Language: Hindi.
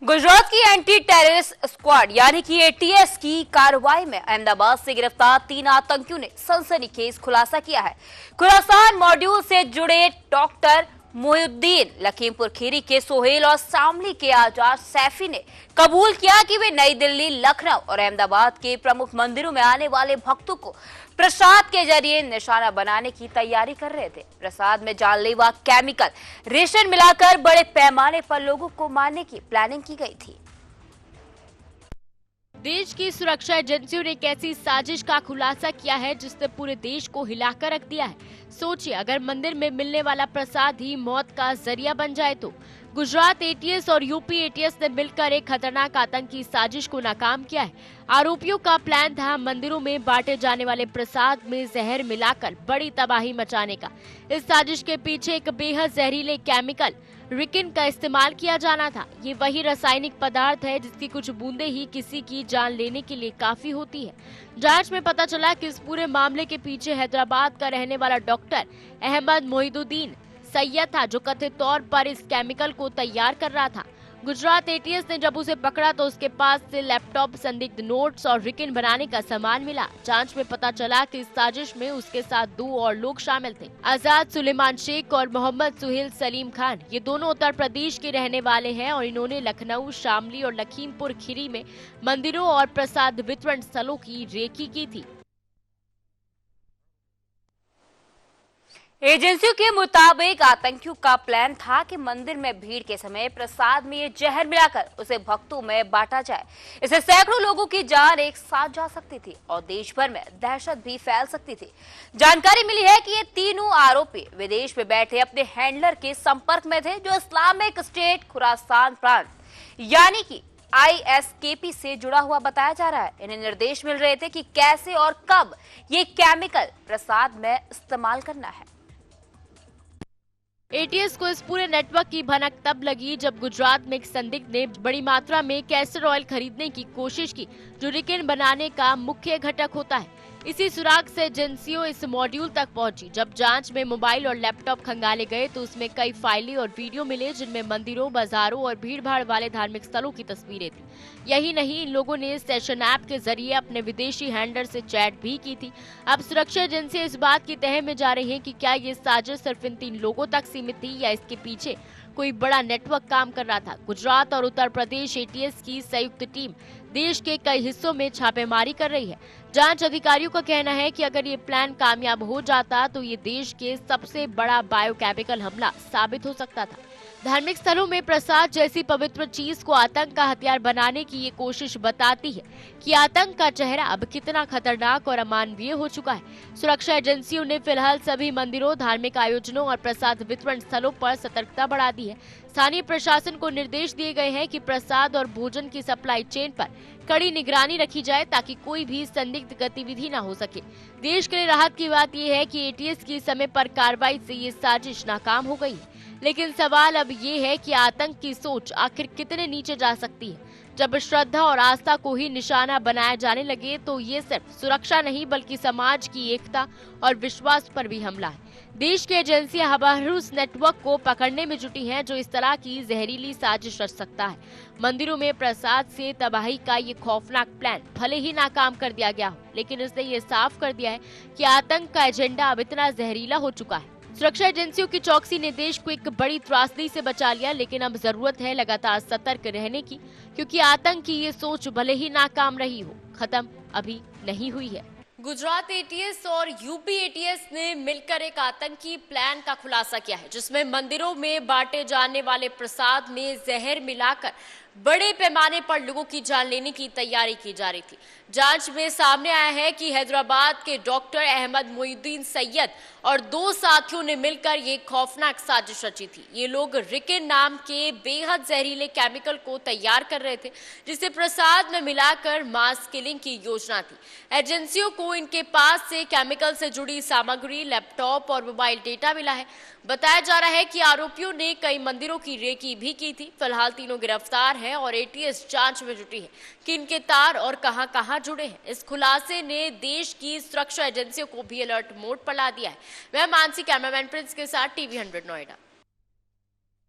गुजरात की एंटी टेररिस्ट स्क्वाड यानी कि एटीएस की कार्रवाई में अहमदाबाद से गिरफ्तार 3 आतंकियों ने सनसनीखेज खुलासा किया है। खुरासान मॉड्यूल से जुड़े डॉक्टर मोहिउद्दीन, लखीमपुर खीरी के सोहेल और शामली के आजाद सैफी ने कबूल किया कि वे नई दिल्ली, लखनऊ और अहमदाबाद के प्रमुख मंदिरों में आने वाले भक्तों को प्रसाद के जरिए निशाना बनाने की तैयारी कर रहे थे। प्रसाद में जानलेवा केमिकल रेशन मिलाकर बड़े पैमाने पर लोगों को मारने की प्लानिंग की गई थी। देश की सुरक्षा एजेंसियों ने एक ऐसी साजिश का खुलासा किया है जिसने पूरे देश को हिलाकर रख दिया है। सोचिए, अगर मंदिर में मिलने वाला प्रसाद ही मौत का जरिया बन जाए तो। गुजरात एटीएस और यूपी एटीएस ने मिलकर एक खतरनाक आतंकी साजिश को नाकाम किया है। आरोपियों का प्लान था मंदिरों में बांटे जाने वाले प्रसाद में जहर मिलाकर बड़ी तबाही मचाने का। इस साजिश के पीछे एक बेहद जहरीले केमिकल रिकिन का इस्तेमाल किया जाना था। ये वही रासायनिक पदार्थ है जिसकी कुछ बूंदे ही किसी की जान लेने के लिए काफी होती है। जांच में पता चला कि इस पूरे मामले के पीछे हैदराबाद का रहने वाला डॉक्टर अहमद मोहिउद्दीन सैयद था, जो कथित तौर पर इस केमिकल को तैयार कर रहा था। गुजरात एटीएस ने जब उसे पकड़ा तो उसके पास से लैपटॉप, संदिग्ध नोट्स और रिकिन बनाने का सामान मिला। जांच में पता चला कि इस साजिश में उसके साथ 2 और लोग शामिल थे, आजाद सुलेमान शेख और मोहम्मद सुहेल सलीम खान। ये दोनों उत्तर प्रदेश के रहने वाले हैं और इन्होंने लखनऊ, शामली और लखीमपुर खीरी में मंदिरों और प्रसाद वितरण स्थलों की रेकी की थी। एजेंसियों के मुताबिक आतंकियों का प्लान था कि मंदिर में भीड़ के समय प्रसाद में ये जहर मिलाकर उसे भक्तों में बांटा जाए। इससे सैकड़ों लोगों की जान एक साथ जा सकती थी और देश भर में दहशत भी फैल सकती थी। जानकारी मिली है कि ये तीनों आरोपी विदेश में बैठे अपने हैंडलर के संपर्क में थे, जो इस्लामिक स्टेट खुरासान प्रांत यानी कि ISKP से जुड़ा हुआ बताया जा रहा है। इन्हें निर्देश मिल रहे थे कि कैसे और कब ये केमिकल प्रसाद में इस्तेमाल करना है। एटीएस को इस पूरे नेटवर्क की भनक तब लगी जब गुजरात में एक संदिग्ध ने बड़ी मात्रा में कैस्टर ऑयल खरीदने की कोशिश की, जो रिकिन बनाने का मुख्य घटक होता है। इसी सुराग से एजेंसियों इस मॉड्यूल तक पहुंची। जब जांच में मोबाइल और लैपटॉप खंगाले गए तो उसमें कई फाइलें और वीडियो मिले, जिनमें मंदिरों, बाजारों और भीड़-भाड़ वाले धार्मिक स्थलों की तस्वीरें थी। यही नहीं, इन लोगों ने सेशन ऐप के जरिए अपने विदेशी हैंडलर से चैट भी की थी। अब सुरक्षा एजेंसी इस बात की तह में जा रही है कि क्या ये साजिश सिर्फ इन 3 लोगों तक सीमित थी या इसके पीछे कोई बड़ा नेटवर्क काम कर रहा था। गुजरात और उत्तर प्रदेश एटीएस की संयुक्त टीम देश के कई हिस्सों में छापेमारी कर रही है। जांच अधिकारियों का कहना है कि अगर ये प्लान कामयाब हो जाता तो ये देश के सबसे बड़ा बायोकेमिकल हमला साबित हो सकता था। धार्मिक स्थलों में प्रसाद जैसी पवित्र चीज को आतंक का हथियार बनाने की ये कोशिश बताती है कि आतंक का चेहरा अब कितना खतरनाक और अमानवीय हो चुका है। सुरक्षा एजेंसियों ने फिलहाल सभी मंदिरों, धार्मिक आयोजनों और प्रसाद वितरण स्थलों पर सतर्कता बढ़ा दी है। स्थानीय प्रशासन को निर्देश दिए गए हैं कि प्रसाद और भोजन की सप्लाई चेन पर कड़ी निगरानी रखी जाए ताकि कोई भी संदिग्ध गतिविधि न हो सके। देश के लिए राहत की बात यह है कि एटीएस की समय पर कार्रवाई से ये साजिश नाकाम हो गई है। लेकिन सवाल अब ये है कि आतंक की सोच आखिर कितने नीचे जा सकती है। जब श्रद्धा और आस्था को ही निशाना बनाया जाने लगे तो ये सिर्फ सुरक्षा नहीं बल्कि समाज की एकता और विश्वास पर भी हमला है। देश की एजेंसियां हबारू उस नेटवर्क को पकड़ने में जुटी हैं जो इस तरह की जहरीली साजिश रच सकता है। मंदिरों में प्रसाद से तबाही का ये खौफनाक प्लान भले ही नाकाम कर दिया गया हो, लेकिन इसने ये साफ कर दिया है कि आतंक का एजेंडा अब इतना जहरीला हो चुका है। सुरक्षा एजेंसियों की चौकसी ने देश को एक बड़ी त्रासदी से बचा लिया, लेकिन अब जरूरत है लगातार सतर्क रहने की, क्योंकि आतंक की ये सोच भले ही नाकाम रही हो, खत्म अभी नहीं हुई है। गुजरात एटीएस और यूपी एटीएस ने मिलकर एक आतंकी प्लान का खुलासा किया है, जिसमें मंदिरों में बांटे जाने वाले प्रसाद में जहर मिलाकर बड़े पैमाने पर लोगों की जान लेने की तैयारी की जा रही थी। जांच में सामने आया है कि हैदराबाद के डॉक्टर अहमद मोहिउद्दीन सैयद और 2 साथियों ने मिलकर ये खौफनाक साजिश रची थी। ये लोग रिकिन नाम के बेहद जहरीले केमिकल को तैयार कर रहे थे, जिसे प्रसाद में मिलाकर मास किलिंग की योजना थी। एजेंसियों को इनके पास से केमिकल से जुड़ी सामग्री, लैपटॉप और मोबाइल डेटा मिला है। बताया जा रहा है कि आरोपियों ने कई मंदिरों की रेकी भी की थी। फिलहाल तीनों गिरफ्तार हैं और एटीएस जांच में जुटी है कि इनके तार और कहां-कहां जुड़े हैं। इस खुलासे ने देश की सुरक्षा एजेंसियों को भी अलर्ट मोड पर ला दिया है। मैं मानसी, कैमरामैन प्रिंस के साथ TV 100 नोएडा।